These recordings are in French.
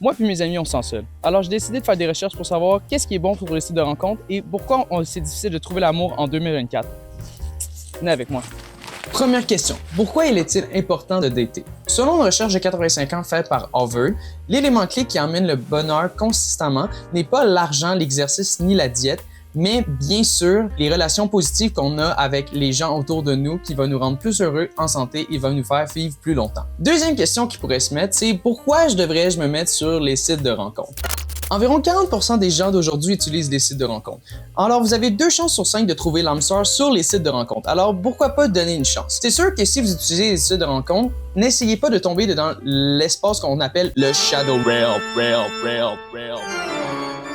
Moi puis mes amis, on se sent seul. Alors j'ai décidé de faire des recherches pour savoir qu'est-ce qui est bon pour les sites de rencontres et pourquoi c'est difficile de trouver l'amour en 2024. Venez avec moi. Première question, pourquoi est-il important de dater? Selon une recherche de 85 ans faite par Harvard, l'élément clé qui emmène le bonheur consistamment n'est pas l'argent, l'exercice ni la diète, mais bien sûr les relations positives qu'on a avec les gens autour de nous qui vont nous rendre plus heureux, en santé et vont nous faire vivre plus longtemps. Deuxième question qui pourrait se mettre, c'est pourquoi devrais-je me mettre sur les sites de rencontres? Environ 40% des gens d'aujourd'hui utilisent les sites de rencontres. Alors, vous avez 2 chances sur 5 de trouver l'âme sœur sur les sites de rencontres. Alors, pourquoi pas donner une chance? C'est sûr que si vous utilisez les sites de rencontres, n'essayez pas de tomber dans l'espace qu'on appelle le shadow realm.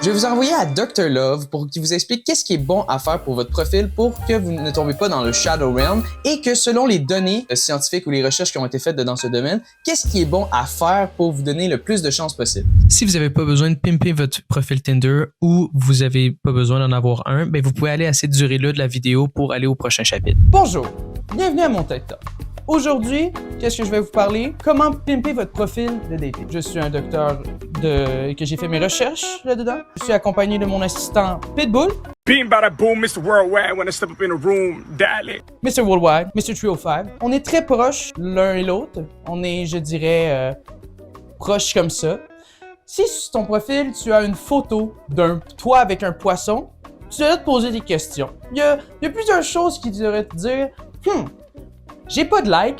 Je vais vous envoyer à Dr. Love pour qu'il vous explique qu'est-ce qui est bon à faire pour votre profil pour que vous ne tombez pas dans le shadow realm et que selon les données scientifiques ou les recherches qui ont été faites dans ce domaine, qu'est-ce qui est bon à faire pour vous donner le plus de chances possible. Si vous n'avez pas besoin de pimper votre profil Tinder ou vous n'avez pas besoin d'en avoir un, ben vous pouvez aller à cette durée-là de la vidéo pour aller au prochain chapitre. Bonjour, bienvenue à mon TED Talk. Aujourd'hui, qu'est-ce que je vais vous parler? Comment pimper votre profil de dating. Je suis un docteur que j'ai fait mes recherches là-dedans. Je suis accompagné de mon assistant Pitbull. Beam bada boom, Mr. Worldwide, when I step up in the room, darling. Mr. Worldwide, Mr. 305. On est très proches l'un et l'autre. On est, je dirais, proches comme ça. Si sur ton profil, tu as une photo d'un toi avec un poisson, tu devrais te poser des questions. Il y a plusieurs choses qui devraient te dire j'ai pas de like.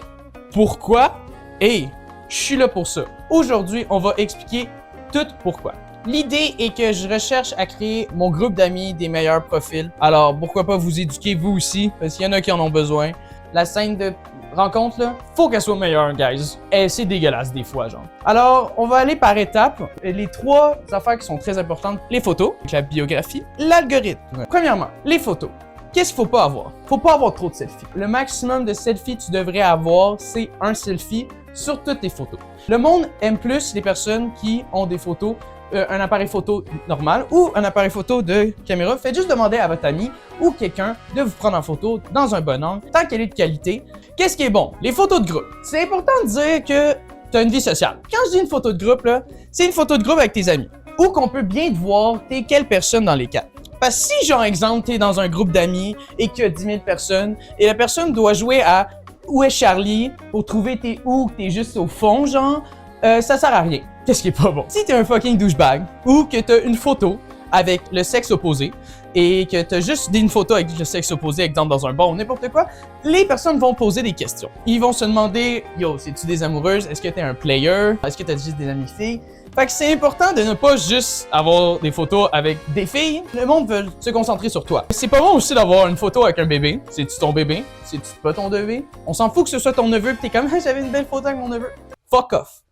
Pourquoi? Et je suis là pour ça. Aujourd'hui, on va expliquer tout pourquoi. L'idée est que je recherche à créer mon groupe d'amis des meilleurs profils. Alors, pourquoi pas vous éduquer vous aussi, parce qu'il y en a qui en ont besoin. La scène de rencontre, là, faut qu'elle soit meilleure, guys. Et c'est dégueulasse des fois, genre. Alors, on va aller par étapes. Les 3 affaires qui sont très importantes, les photos, la biographie, l'algorithme. Premièrement, les photos. Qu'est-ce qu'il faut pas avoir? Faut pas avoir trop de selfies. Le maximum de selfies que tu devrais avoir, c'est un selfie sur toutes tes photos. Le monde aime plus les personnes qui ont des photos, un appareil photo normal ou un appareil photo de caméra. Faites juste demander à votre ami ou quelqu'un de vous prendre en photo dans un bon angle, tant qu'elle est de qualité. Qu'est-ce qui est bon? Les photos de groupe. C'est important de dire que tu as une vie sociale. Quand je dis une photo de groupe, là, c'est une photo de groupe avec tes amis. Ou qu'on peut bien te voir t'es quelle personne dans les 4. Parce que si, genre, exemple, t'es dans un groupe d'amis et qu'il y a 10 000 personnes et la personne doit jouer à Où est Charlie pour trouver t'es où, que t'es juste au fond, genre, ça sert à rien. Qu'est-ce qui est pas bon? Si t'es un fucking douchebag ou que t'as une photo avec le sexe opposé et que t'as juste une photo avec le sexe opposé, exemple dans un bar ou n'importe quoi, les personnes vont poser des questions. Ils vont se demander, yo, c'est-tu des amoureuses? Est-ce que t'es un player? Est-ce que t'as juste des amis filles? Fait que c'est important de ne pas juste avoir des photos avec des filles. Le monde veut se concentrer sur toi. C'est pas bon aussi d'avoir une photo avec un bébé. C'est-tu ton bébé? C'est-tu pas ton bébé? On s'en fout que ce soit ton neveu pis t'es comme, j'avais une belle photo avec mon neveu. Fuck off.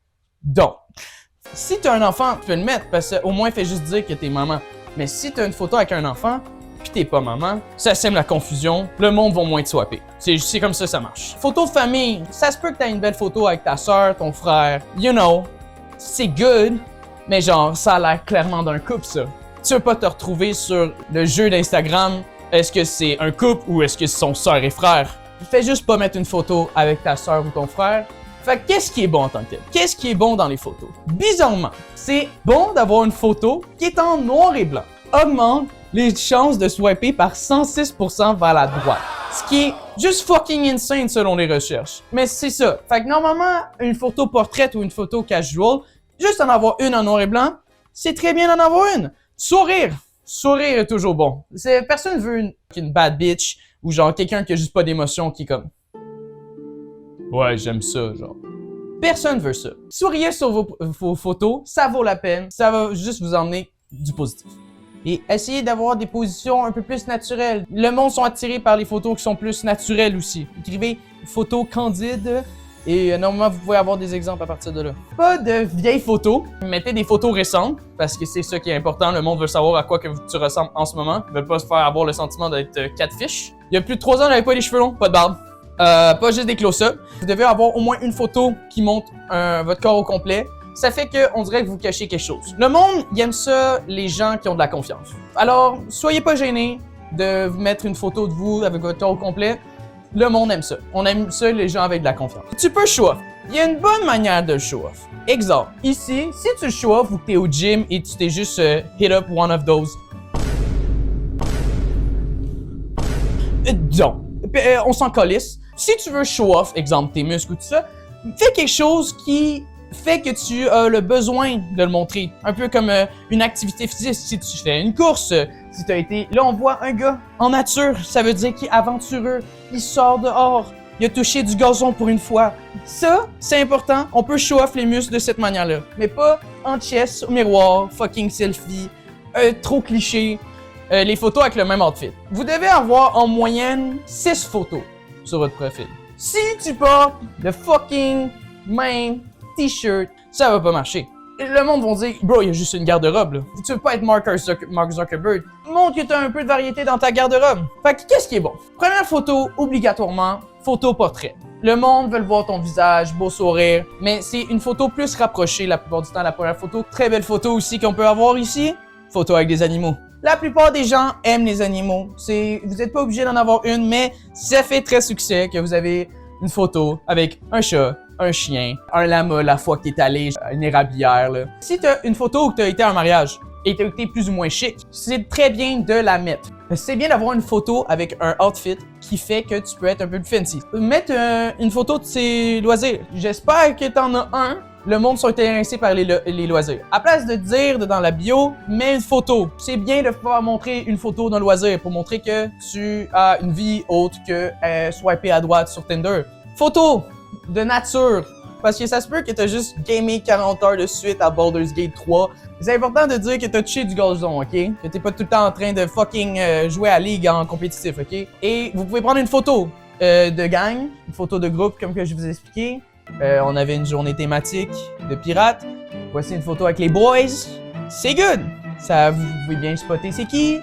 Donc, si t'as un enfant, tu peux le mettre parce qu'au moins fais juste dire que t'es maman. Mais si t'as une photo avec un enfant pis t'es pas maman, ça sème la confusion. Le monde va moins te swapper. C'est comme ça marche. Photo de famille. Ça se peut que t'aies une belle photo avec ta soeur, ton frère. You know. C'est good, mais genre, ça a l'air clairement d'un couple, ça. Tu veux pas te retrouver sur le jeu d'Instagram, est-ce que c'est un couple ou est-ce que c'est son soeur et frère? Fais juste pas mettre une photo avec ta soeur ou ton frère. Fait que qu'est-ce qui est bon en tant que tel? Qu'est-ce qui est bon dans les photos? Bizarrement, c'est bon d'avoir une photo qui est en noir et blanc. Augmente les chances de swiper par 106% vers la droite. Ce qui est juste fucking insane selon les recherches. Mais c'est ça. Fait que normalement, une photo portrait ou une photo casual, juste en avoir une en noir et blanc, c'est très bien d'en avoir une. Sourire. Sourire est toujours bon. Personne veut une bad bitch ou genre quelqu'un qui a juste pas d'émotion qui est comme... Ouais, j'aime ça, genre. Personne veut ça. Souriez sur vos photos, ça vaut la peine. Ça va juste vous emmener du positif. Et essayez d'avoir des positions un peu plus naturelles. Le monde sont attirés par les photos qui sont plus naturelles aussi. Écrivez photos candides et normalement vous pouvez avoir des exemples à partir de là. Pas de vieilles photos, mettez des photos récentes parce que c'est ça qui est important. Le monde veut savoir à quoi que tu ressembles en ce moment. Ils veulent pas se faire avoir le sentiment d'être catfish. Il y a plus de 3 ans, j'avais pas les cheveux longs, pas de barbe. Pas juste des close-ups. Vous devez avoir au moins une photo qui montre votre corps au complet. Ça fait qu'on dirait que vous cachez quelque chose. Le monde, il aime ça, les gens qui ont de la confiance. Alors, soyez pas gênés de vous mettre une photo de vous avec votre corps au complet. Le monde aime ça. On aime ça, les gens avec de la confiance. Tu peux choisir. Il y a une bonne manière de le show-off. Exemple, ici, si tu le show-off ou que t'es au gym et tu t'es juste hit up one of those. On s'en calisse. Si tu veux show-off, exemple, tes muscles ou tout ça, fais quelque chose qui fait que tu as le besoin de le montrer. Un peu comme une activité physique. Si tu fais une course, si tu as été... Là, on voit un gars en nature. Ça veut dire qu'il est aventureux. Il sort dehors. Il a touché du gazon pour une fois. Ça, c'est important. On peut show-off les muscles de cette manière-là. Mais pas en chest, au miroir, fucking selfie, trop cliché. Les photos avec le même outfit. Vous devez avoir en moyenne 6 photos sur votre profil. Si tu portes le fucking même t-shirt, ça va pas marcher. Le monde va dire, bro, il y a juste une garde-robe, là. Tu veux pas être Mark Zuckerberg. Montre que t'as un peu de variété dans ta garde-robe. Fait que, qu'est-ce qui est bon? Première photo, obligatoirement, photo portrait. Le monde veut voir ton visage, beau sourire, mais c'est une photo plus rapprochée la plupart du temps, la première photo. Très belle photo aussi qu'on peut avoir ici. Photo avec des animaux. La plupart des gens aiment les animaux. Vous n'êtes pas obligé d'en avoir une, mais ça fait très succès que vous avez une photo avec un chat, un chien, un lama la fois que t'es allé, une érablière. Là. Si t'as une photo où t'as été à un mariage et t'as été plus ou moins chic, c'est très bien de la mettre. C'est bien d'avoir une photo avec un outfit qui fait que tu peux être un peu plus fancy. Mettre une photo de ses loisirs. J'espère que t'en as un. Le monde sont intéressés par les loisirs. À place de dire dans la bio, mets une photo. C'est bien de pouvoir montrer une photo d'un loisir pour montrer que tu as une vie autre que swiper à droite sur Tinder. Photo de nature. Parce que ça se peut que t'as juste gamé 40 heures de suite à Baldur's Gate 3. C'est important de dire que t'as touché du gazon, ok? Que t'es pas tout le temps en train de fucking jouer à League en compétitif, ok? Et vous pouvez prendre une photo de gang, une photo de groupe comme que je vous ai expliqué. On avait une journée thématique de pirates. Voici une photo avec les boys. C'est good! Ça, vous pouvez bien spotter c'est qui.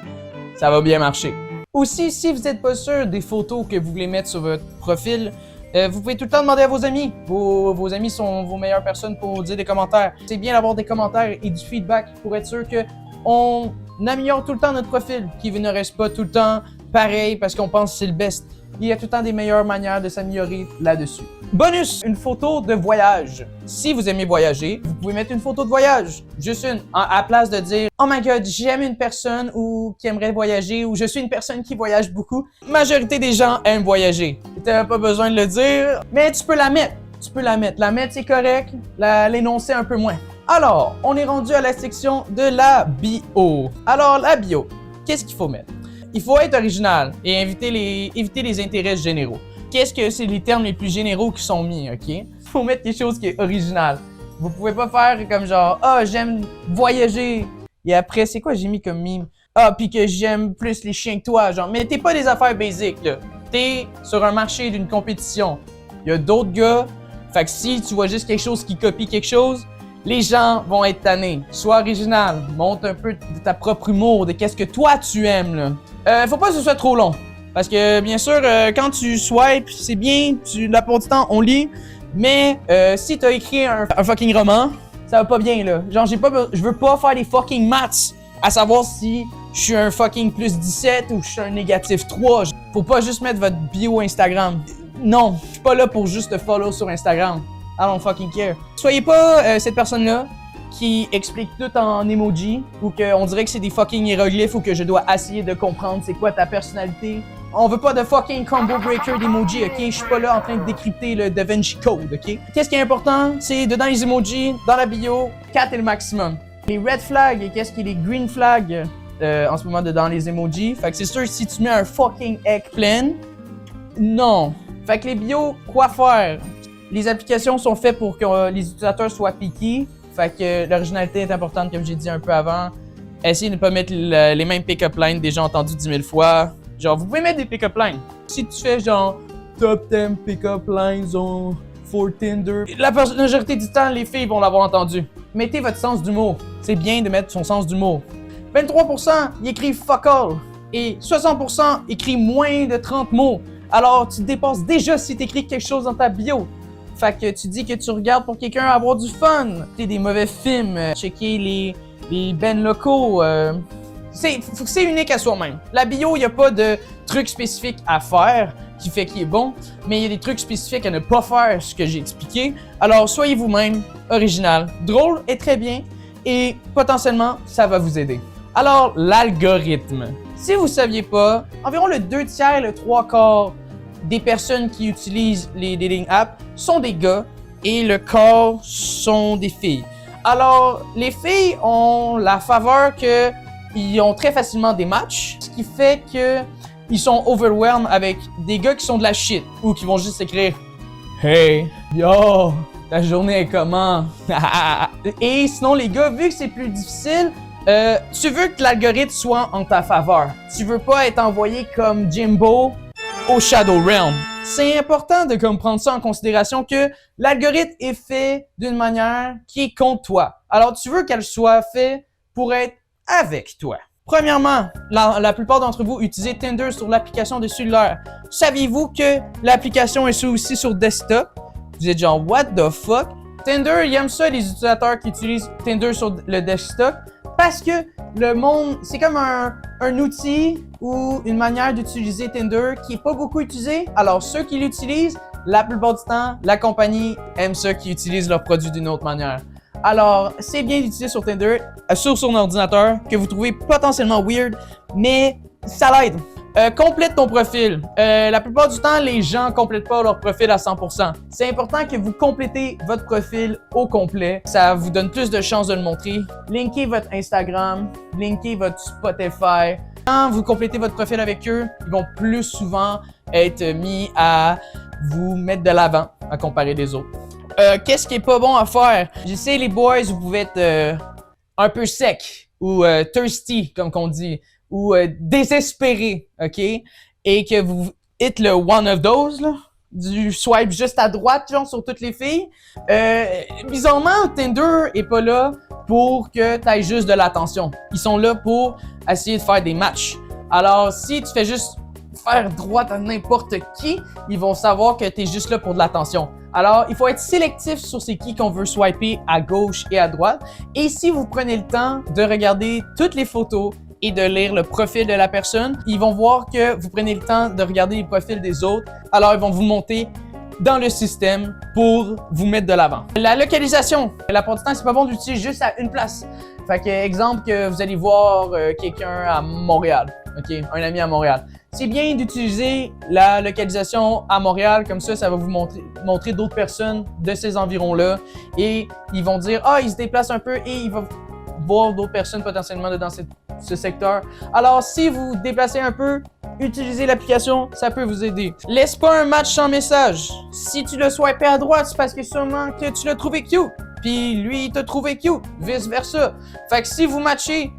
Ça va bien marcher. Aussi, si vous n'êtes pas sûr des photos que vous voulez mettre sur votre profil, vous pouvez tout le temps demander à vos amis. Vos amis sont vos meilleures personnes pour dire des commentaires. C'est bien d'avoir des commentaires et du feedback pour être sûr que on améliore tout le temps notre profil, qu'il ne reste pas tout le temps pareil parce qu'on pense que c'est le best. Il y a tout le temps des meilleures manières de s'améliorer là-dessus. Bonus, une photo de voyage. Si vous aimez voyager, vous pouvez mettre une photo de voyage. Juste une, à place de dire « Oh my god, j'aime une personne ou qui aimerait voyager » ou « Je suis une personne qui voyage beaucoup ». Majorité des gens aiment voyager. T'as pas besoin de le dire, mais tu peux la mettre. Tu peux la mettre. La mettre, c'est correct. L'énoncer un peu moins. Alors, on est rendu à la section de la bio. Alors, la bio, qu'est-ce qu'il faut mettre? Il faut être original et éviter les intérêts généraux. Qu'est-ce que c'est les termes les plus généraux qui sont mis, ok? Il faut mettre quelque chose qui est original. Vous pouvez pas faire comme genre « Ah, j'aime voyager » et après, c'est quoi j'ai mis comme meme? « Ah, puis que j'aime plus les chiens que toi », genre. Mais t'es pas des affaires basiques, là. T'es sur un marché d'une compétition. Il y a d'autres gars. Fait que si tu vois juste quelque chose qui copie quelque chose, les gens vont être tannés. Sois original. Montre un peu de ta propre humour, de qu'est-ce que toi tu aimes, là. Faut pas que ce soit trop long. Parce que, bien sûr, quand tu swipes, c'est bien, la plupart du temps, on lit. Mais si t'as écrit un fucking roman, ça va pas bien, là. Genre, je veux pas faire des fucking maths à savoir si je suis un fucking plus 17 ou je suis un négatif 3. Faut pas juste mettre votre bio Instagram. Non, je suis pas là pour juste te follow sur Instagram. I don't fucking care. Soyez pas cette personne-là qui explique tout en emoji ou qu'on dirait que c'est des fucking hiéroglyphes ou que je dois essayer de comprendre c'est quoi ta personnalité. On veut pas de fucking combo breaker d'emoji, ok? Je suis pas là en train de décrypter le Da Vinci Code, ok? Qu'est-ce qui est important? C'est dedans les emojis, dans la bio, 4 est le maximum. Les red flags et qu'est-ce qui est les green flags en ce moment dedans les emojis. Fait que c'est sûr, si tu mets un fucking eggplant, non. Fait que les bios, quoi faire? Les applications sont faites pour que les utilisateurs soient picky. Fait que l'originalité est importante, comme j'ai dit un peu avant. Essayez de ne pas mettre les mêmes pick-up lines déjà entendues 10 000 fois. Genre, vous pouvez mettre des pick-up lines. Si tu fais genre top 10 pick-up lines for Tinder, la majorité du temps, les filles vont l'avoir entendu. Mettez votre sens d'humour. C'est bien de mettre son sens d'humour. 23% ils écrivent fuck all. Et 60% écrivent moins de 30 mots. Alors, tu dépasses déjà si tu écris quelque chose dans ta bio. Fait que tu dis que tu regardes pour quelqu'un avoir du fun. T'es des mauvais films, checker les bands locaux. C'est unique à soi-même. La bio, il n'y a pas de trucs spécifiques à faire qui fait qu'il est bon, mais il y a des trucs spécifiques à ne pas faire, ce que j'ai expliqué. Alors, soyez vous-même, original, drôle et très bien, et potentiellement, ça va vous aider. Alors, l'algorithme. Si vous ne saviez pas, environ le 2/3 et le 3/4 des personnes qui utilisent les dating apps sont des gars et le quart sont des filles. Alors, les filles ont la faveur qu'ils ont très facilement des matchs, ce qui fait qu'ils sont overwhelmed avec des gars qui sont de la shit ou qui vont juste écrire « Hey, yo, ta journée est comment? » Et sinon, les gars, vu que c'est plus difficile, tu veux que l'algorithme soit en ta faveur. Tu veux pas être envoyé comme Jimbo au Shadow Realm. C'est important de prendre ça en considération que l'algorithme est fait d'une manière qui est contre toi. Alors, tu veux qu'elle soit faite pour être avec toi. Premièrement, la plupart d'entre vous utilisez Tinder sur l'application de cellulaire. Saviez-vous que l'application est aussi sur desktop? Vous êtes genre, what the fuck? Tinder, il aime ça, les utilisateurs qui utilisent Tinder sur le desktop, parce que le monde, c'est comme un outil ou une manière d'utiliser Tinder qui est pas beaucoup utilisé. Alors, ceux qui l'utilisent, la plupart du temps, la compagnie aime ceux qui utilisent leurs produits d'une autre manière. Alors, c'est bien d'utiliser sur Tinder, sur son ordinateur, que vous trouvez potentiellement weird, mais ça l'aide. Complète ton profil. La plupart du temps, les gens complètent pas leur profil à 100%. C'est important que vous complétez votre profil au complet. Ça vous donne plus de chances de le montrer. Linkez votre Instagram, linkez votre Spotify. Quand vous complétez votre profil avec eux, ils vont plus souvent être mis à vous mettre de l'avant à comparer des autres. Qu'est-ce qui est pas bon à faire? Je sais, les boys, vous pouvez être un peu sec ou thirsty, comme qu'on dit, ou désespéré, OK? Et que vous hit le one of those, là, du swipe juste à droite, genre, sur toutes les filles. Bizarrement, Tinder est pas là pour que tu aies juste de l'attention. Ils sont là pour essayer de faire des matchs. Alors, si tu fais juste faire droite à n'importe qui, ils vont savoir que tu es juste là pour de l'attention. Alors, il faut être sélectif sur c'est qui qu'on veut swiper à gauche et à droite. Et si vous prenez le temps de regarder toutes les photos et de lire le profil de la personne, ils vont voir que vous prenez le temps de regarder les profils des autres. Alors, ils vont vous monter dans le système pour vous mettre de l'avant. La localisation. La plupart du temps, c'est pas bon d'utiliser juste à une place. Fait que, exemple, que vous allez voir quelqu'un à Montréal. OK? Un ami à Montréal. C'est bien d'utiliser la localisation à Montréal, comme ça va vous montrer d'autres personnes de ces environs-là et ils vont dire « Ah, il se déplace un peu » et il va voir d'autres personnes potentiellement dans ce secteur. Alors, si vous déplacez un peu, utilisez l'application, ça peut vous aider. Laisse pas un match sans message. Si tu le swipes à droite, c'est parce que sûrement que tu l'as trouvé cute, puis lui, il t'a trouvé cute, vice-versa. Fait que si vous matchez,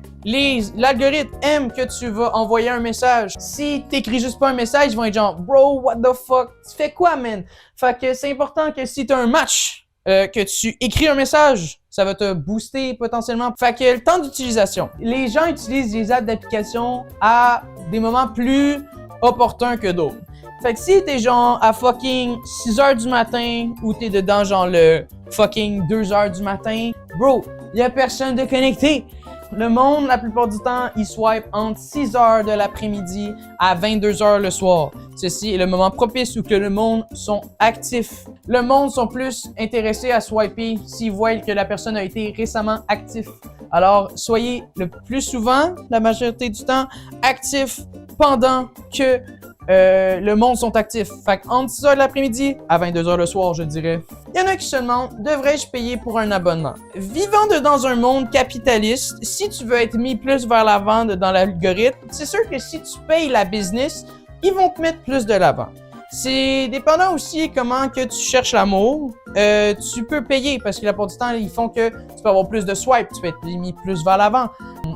l'algorithme aime que tu vas envoyer un message. Si t'écris juste pas un message, ils vont être genre « Bro, what the fuck? Tu fais quoi, man? » Fait que c'est important que si t'as un match, que tu écris un message, ça va te booster potentiellement. Fait que le temps d'utilisation. Les gens utilisent les apps d'application à des moments plus opportuns que d'autres. Fait que si t'es genre à fucking 6h du matin ou t'es dedans genre le fucking 2h du matin, bro, y a personne de connecté. Le monde, la plupart du temps, il swipe entre 6h de l'après-midi à 22h le soir. Ceci est le moment propice où que le monde sont actifs. Le monde sont plus intéressés à swiper s'ils voient que la personne a été récemment actif. Alors, soyez le plus souvent, la majorité du temps, actifs pendant que le monde sont actifs. Fait qu'entre 6h de l'après-midi à 22h le soir, je dirais. Il y en a qui se demandent, devrais-je payer pour un abonnement? Vivant dans un monde capitaliste, si tu veux être mis plus vers l'avant dans l'algorithme, c'est sûr que si tu payes la business, ils vont te mettre plus de l'avant. C'est dépendant aussi comment que tu cherches l'amour. Tu peux payer parce que la plupart du temps, ils font que tu peux avoir plus de swipes, tu peux être mis plus vers l'avant.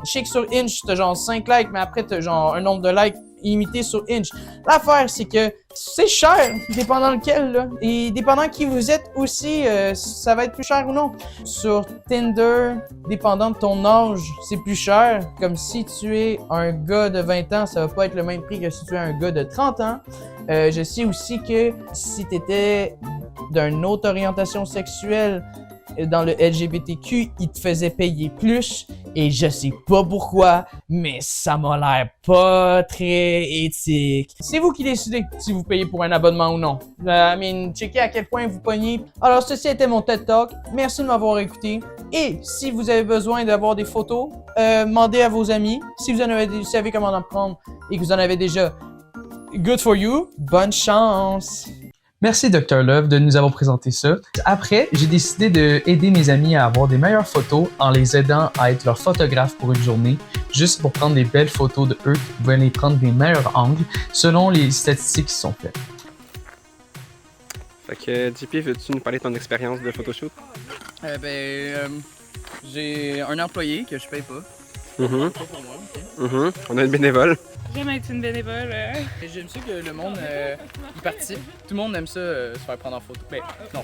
Je sais que sur Hinge, t'as genre 5 likes, mais après t'as genre un nombre de likes illimité sur Hinge. L'affaire, c'est que c'est cher, dépendant lequel, là. Et dépendant qui vous êtes aussi, ça va être plus cher ou non. Sur Tinder, dépendant de ton âge, c'est plus cher. Comme si tu es un gars de 20 ans, ça va pas être le même prix que si tu es un gars de 30 ans. Je sais aussi que si tu étais d'une autre orientation sexuelle dans le LGBTQ, ils te faisaient payer plus. Et je sais pas pourquoi, mais ça m'a l'air pas très éthique. C'est vous qui décidez si vous payez pour un abonnement ou non. Checkez à quel point vous pognez. Alors, ceci était mon TED Talk. Merci de m'avoir écouté. Et si vous avez besoin d'avoir des photos, demandez à vos amis. Si vous savez comment en prendre et que vous en avez déjà, good for you. Bonne chance! Merci Dr. Love de nous avoir présenté ça. Après, j'ai décidé d'aider mes amis à avoir des meilleures photos en les aidant à être leur photographe pour une journée, juste pour prendre des belles photos de eux qui pouvaient les prendre des meilleurs angles selon les statistiques qui sont faites. Fait que, JP, veux-tu nous parler de ton expérience de photoshoot? J'ai un employé que je paye pas. On a une bénévole. J'aime être une bénévole. J'aime ça que le monde y participe. Tout le monde aime ça se faire prendre en photo. Ben, non.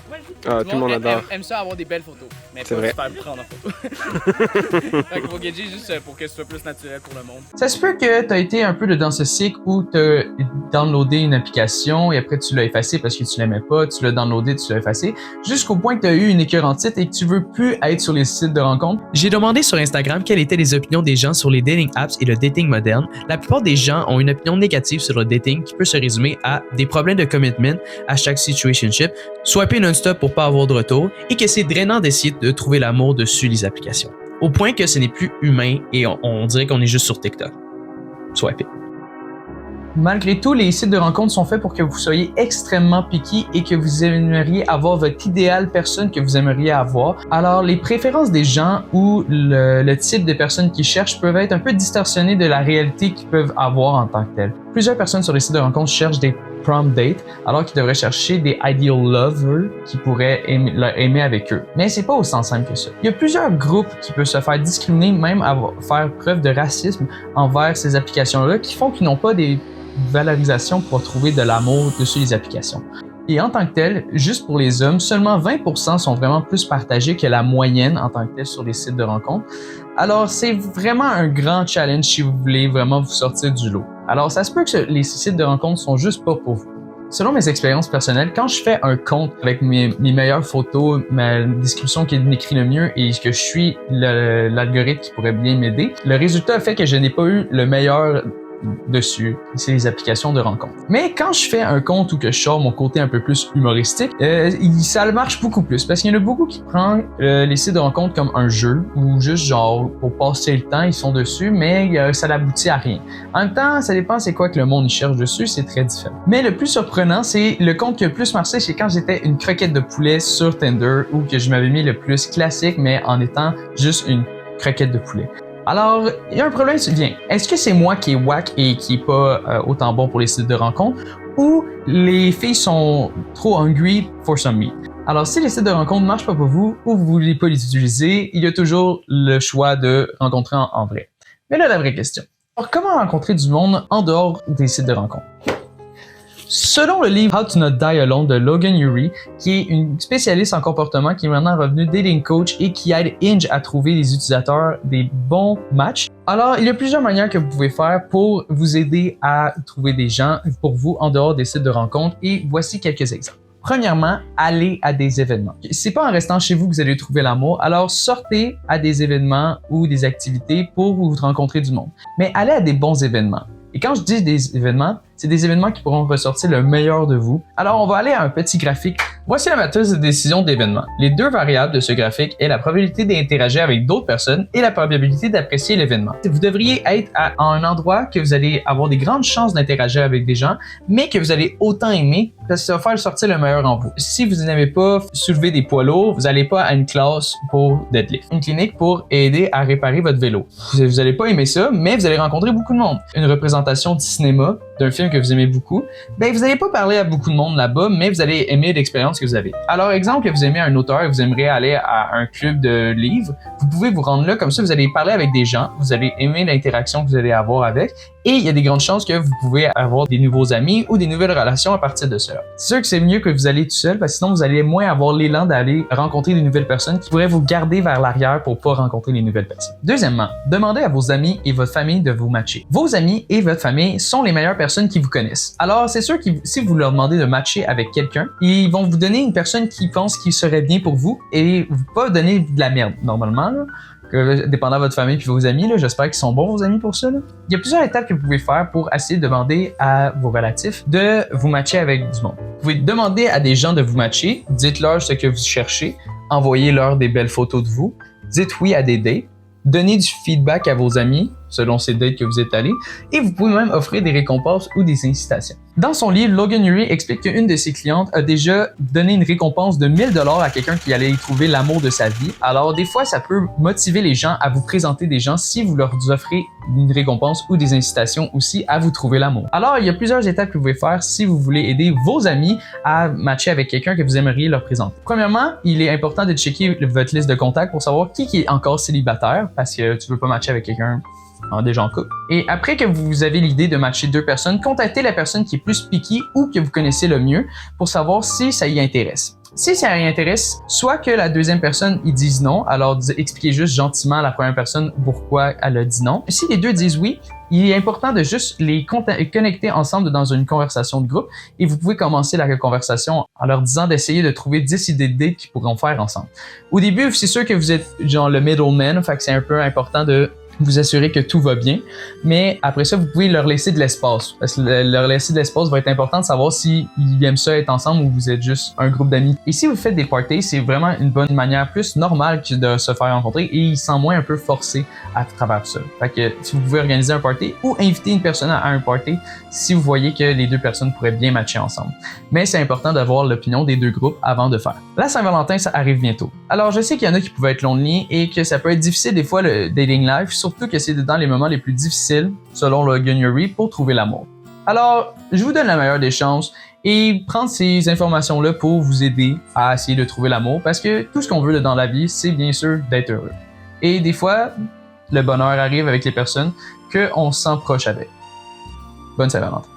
Ah, tout le monde adore. Aime ça avoir des belles photos, mais C'est pas vrai. se faire prendre en photo. Fait qu'il faut gager juste pour que ce soit plus naturel pour le monde. Ça se peut que tu as été un peu dedans ce cycle où tu as downloadé une application et après tu l'as effacée parce que tu l'aimais pas, tu l'as downloadé, tu l'as effacée, jusqu'au point que tu as eu une écœurantite et que tu veux plus être sur les sites de rencontres. J'ai demandé sur Instagram quelles étaient les opinions des gens sur les dating apps et le dating moderne. La plupart des gens ont une opinion négative sur le dating qui peut se résumer à des problèmes de commitment à chaque situationship, swiper non-stop pour pas avoir de retour et que c'est drainant d'essayer de trouver l'amour dessus les applications. Au point que ce n'est plus humain et on dirait qu'on est juste sur TikTok. Swiper. Malgré tout, les sites de rencontres sont faits pour que vous soyez extrêmement picky et que vous aimeriez avoir votre idéal personne que vous aimeriez avoir. Alors, les préférences des gens ou le type de personnes qu'ils cherchent peuvent être un peu distorsionnées de la réalité qu'ils peuvent avoir en tant que telles. Plusieurs personnes sur les sites de rencontres cherchent des prom dates, alors qu'ils devraient chercher des ideal lovers qui pourraient aimer avec eux. Mais c'est pas aussi simple que ça. Il y a plusieurs groupes qui peuvent se faire discriminer, même à faire preuve de racisme envers ces applications-là, qui font qu'ils n'ont pas des valorisations pour trouver de l'amour dessus les applications. Et en tant que tel, juste pour les hommes, seulement 20% sont vraiment plus partagés que la moyenne en tant que tel sur les sites de rencontres. Alors, c'est vraiment un grand challenge si vous voulez vraiment vous sortir du lot. Alors, ça se peut que les sites de rencontres sont juste pas pour vous. Selon mes expériences personnelles, quand je fais un compte avec mes meilleures photos, ma description qui m'écrit le mieux et que je suis l'algorithme qui pourrait bien m'aider, le résultat fait que je n'ai pas eu le meilleur dessus, c'est les applications de rencontres. Mais quand je fais un compte où que je sors mon côté un peu plus humoristique, ça marche beaucoup plus parce qu'il y en a beaucoup qui prennent les sites de rencontres comme un jeu ou juste genre pour passer le temps, ils sont dessus, mais ça n'aboutit à rien. En même temps, ça dépend c'est quoi que le monde y cherche dessus, c'est très différent. Mais le plus surprenant, c'est le compte qui a le plus marché, c'est quand j'étais une croquette de poulet sur Tinder ou que je m'avais mis le plus classique, mais en étant juste une croquette de poulet. Alors, il y a un problème qui vient. Est-ce que c'est moi qui est whack et qui est pas autant bon pour les sites de rencontres ou les filles sont trop hungry for some meat? Alors, si les sites de rencontres ne marchent pas pour vous ou vous ne voulez pas les utiliser, il y a toujours le choix de rencontrer en vrai. Mais là, la vraie question. Alors, comment rencontrer du monde en dehors des sites de rencontres? Selon le livre How to Not Die Alone de Logan Ury, qui est une spécialiste en comportement qui est maintenant revenue dating coach et qui aide Hinge à trouver les utilisateurs des bons matchs. Alors, il y a plusieurs manières que vous pouvez faire pour vous aider à trouver des gens pour vous en dehors des sites de rencontres et voici quelques exemples. Premièrement, allez à des événements. C'est pas en restant chez vous que vous allez trouver l'amour, alors sortez à des événements ou des activités pour vous rencontrer du monde. Mais allez à des bons événements. Et quand je dis des événements, c'est des événements qui pourront ressortir le meilleur de vous. Alors, on va aller à un petit graphique. Voici la matrice de décision d'événements. Les deux variables de ce graphique est la probabilité d'interagir avec d'autres personnes et la probabilité d'apprécier l'événement. Vous devriez être à un endroit que vous allez avoir des grandes chances d'interagir avec des gens, mais que vous allez autant aimer parce que ça va faire sortir le meilleur en vous. Si vous n'avez pas soulevé des poids lourds, vous n'allez pas à une classe pour deadlift. Une clinique pour aider à réparer votre vélo. Vous n'allez pas aimer ça, mais vous allez rencontrer beaucoup de monde. Une représentation de cinéma d'un film que vous aimez beaucoup, ben vous n'allez pas parler à beaucoup de monde là-bas, mais vous allez aimer l'expérience que vous avez. Alors, exemple, que vous aimez un auteur et vous aimeriez aller à un club de livres, vous pouvez vous rendre là, comme ça vous allez parler avec des gens, vous allez aimer l'interaction que vous allez avoir avec, et il y a des grandes chances que vous pouvez avoir des nouveaux amis ou des nouvelles relations à partir de cela. C'est sûr que c'est mieux que vous allez tout seul, parce que sinon vous allez moins avoir l'élan d'aller rencontrer des nouvelles personnes qui pourraient vous garder vers l'arrière pour pas rencontrer les nouvelles personnes. Deuxièmement, demandez à vos amis et votre famille de vous matcher. Vos amis et votre famille sont les meilleures personnes qui vous connaissent. Alors, c'est sûr que si vous leur demandez de matcher avec quelqu'un, ils vont vous donner une personne qui pense qu'il serait bien pour vous et vous pas donner de la merde, normalement, là. dépendant de votre famille puis vos amis, là, j'espère qu'ils sont bons vos amis pour ça. Là. Il y a plusieurs étapes que vous pouvez faire pour essayer de demander à vos relatifs de vous matcher avec du monde. Vous pouvez demander à des gens de vous matcher, dites-leur ce que vous cherchez, envoyez-leur des belles photos de vous, dites oui à des dates, donnez du feedback à vos amis selon ces dates que vous êtes allés, et vous pouvez même offrir des récompenses ou des incitations. Dans son livre, Logan Ury explique qu'une de ses clientes a déjà donné une récompense de 1000 $ à quelqu'un qui allait y trouver l'amour de sa vie. Alors des fois, ça peut motiver les gens à vous présenter des gens si vous leur offrez une récompense ou des incitations aussi à vous trouver l'amour. Alors, il y a plusieurs étapes que vous pouvez faire si vous voulez aider vos amis à matcher avec quelqu'un que vous aimeriez leur présenter. Premièrement, il est important de checker votre liste de contacts pour savoir qui est encore célibataire, parce que tu veux pas matcher avec quelqu'un déjà en couple. Et après que vous avez l'idée de matcher deux personnes, contactez la personne qui est plus picky ou que vous connaissez le mieux pour savoir si ça y intéresse. Si ça y intéresse, soit que la deuxième personne ils dise non, alors expliquez juste gentiment à la première personne pourquoi elle a dit non. Si les deux disent oui, il est important de juste les connecter ensemble dans une conversation de groupe et vous pouvez commencer la conversation en leur disant d'essayer de trouver 10 idées de dates qu'ils pourront faire ensemble. Au début, c'est sûr que vous êtes genre le middleman, fait que c'est un peu important de vous assurer que tout va bien, mais après ça, vous pouvez leur laisser de l'espace. Parce que leur laisser de l'espace va être important de savoir s'ils aiment ça être ensemble ou vous êtes juste un groupe d'amis. Et si vous faites des parties, c'est vraiment une bonne manière plus normale que de se faire rencontrer et ils sont moins un peu forcés à travers ça. Fait que si vous pouvez organiser un party ou inviter une personne à un party si vous voyez que les deux personnes pourraient bien matcher ensemble. Mais c'est important d'avoir l'opinion des deux groupes avant de faire. La Saint-Valentin, ça arrive bientôt. Alors je sais qu'il y en a qui peuvent être lonely et que ça peut être difficile des fois le dating life, surtout que c'est dans les moments les plus difficiles, selon Logan Ury, pour trouver l'amour. Alors, je vous donne la meilleure des chances et prendre ces informations-là pour vous aider à essayer de trouver l'amour, parce que tout ce qu'on veut dans la vie, c'est bien sûr d'être heureux. Et des fois, le bonheur arrive avec les personnes qu'on se sent proche avec. Bonne Saint-Valentin.